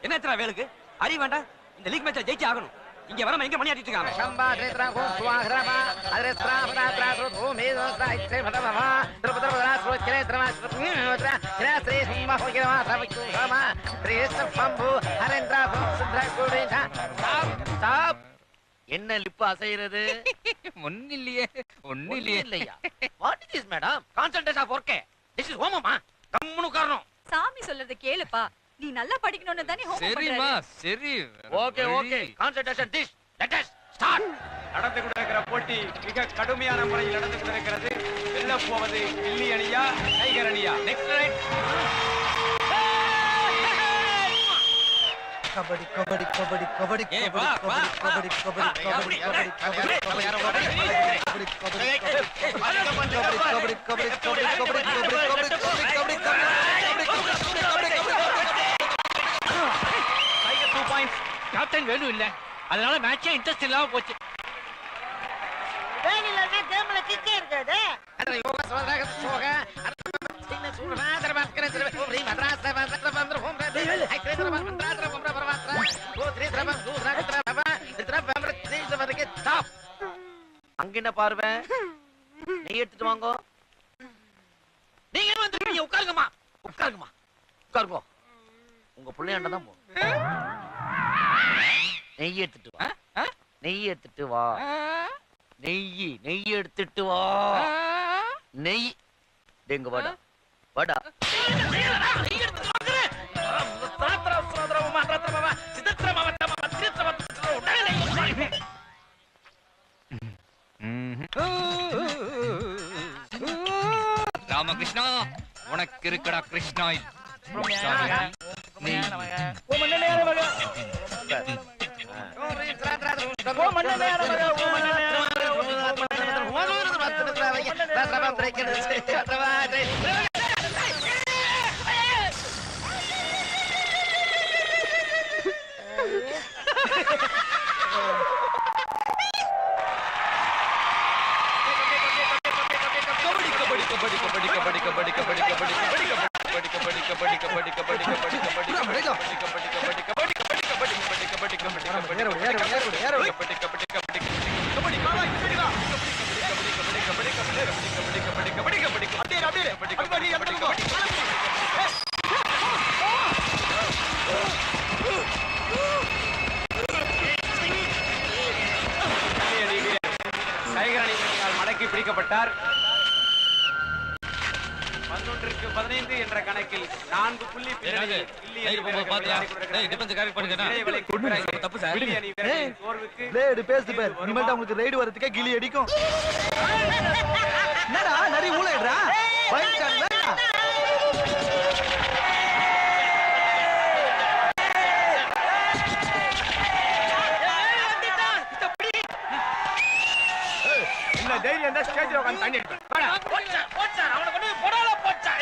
என்ன எத்தனை வேலுக்கு அறிய வேண்டாம். இந்த லீக் மேட்ச்ல ஜெயிச்சு ஆகணும். இங்க வரமா எங்க மணி ஆட்டிட்டு இருக்காங்க. சம்பா த்ரேத்ரா கோஸ்வாஹ்ரமா அதரஸ்ரா பதாத்ரா ரோமேதோஸ்ரா இத்ரேபதவா திருபதவரா ஸ்ரோத்ரேத்ரா ஸ்ரோத்ரா ஸ்ரீ சும்மா ஹோகிரமா சபக்குமா ஸ்ரீஸ்த பம்பு ஹரேந்திரா சுந்தர குடேஷா ஸ்டாப். என்ன லிப் அசைறது? ஒண்ணில்லையே இல்லையா? What is this madam? Concentrate of work. This is ஹோமமா. கம்முனு காரணம். சாமி சொல்றது கேளுப்பா. நீ நல்லா படிக்கணும்னு தானே ஹோம் பண்ற. சரிமா சரி. Okay okay concentration this let us start. நடந்து கொண்டிருக்கிற போட்டி மிக கடுமையான முறையில் நடந்து கொண்டிருக்கிறது. வெல்ல போவது கில்லி அணியா டைகர் அணியா? Next right. கபடி கபடி கபடி கபடி ஏய் வா வா kabaddi kabaddi kabaddi kabaddi kabaddi tiger 2 points. Captain வேணும் இல்ல, அதனால மேட்சே இன்ட்ரெஸ்ட் இல்லாம போச்சு. வேணிலன்னா கேம்ல கிக்கே இருக்காது. அத யோகா சொல்றாங்க சோக சின்ன சூடா தரபாஸ்கர திருப்பி மദ്രാസ് பந்திர ஹோம் ஐ கிரேதர மദ്രാസ് பம்பர பரவாத்ரா ஓ த்ரீ திரபம் தூரா திரபா திரபம் த்ரீ திரபம் ஸ்டாப். அங்க என்ன பார்வை? நீ எடுத்துட்டு வாங்க. நீங்க வந்துருவீங்க. உட்காருங்கம்மா உட்காருங்கம்மா உட்காருங்க. உங்க புள்ளையாண்ட தான் போ. நெய் எடுத்துட்டு வா. நெய் எடுத்துட்டு வா. நெய் எடுத்துட்டு வா. நெய் டேங்க வாடா வாடா. ராமகிருஷ்ணா உனக்கு இருக்குடா கிருஷ்ணா. மடக்கி பிடிக்கப்பட்டார். 11-15 என்ற கணக்கில் 4 புள்ளி பின்னணியில் கில்லி அணி தப்பு சார். பிளேடு பேஸ்ட் பேர் இனிமேல் உங்களுக்கு ரைடு வரதுக்கே கிளி அடிக்கும். என்னடா நரி ஊளையடா பாயிண்ட் கார்டு வேணா. தைரியம் தான் ஸ்டேஜ்ல உட்கார்ந்து தண்ணி அடிப்பேன். போடா போச்சா போச்சா அவனை கொண்டு போடால போச்சா.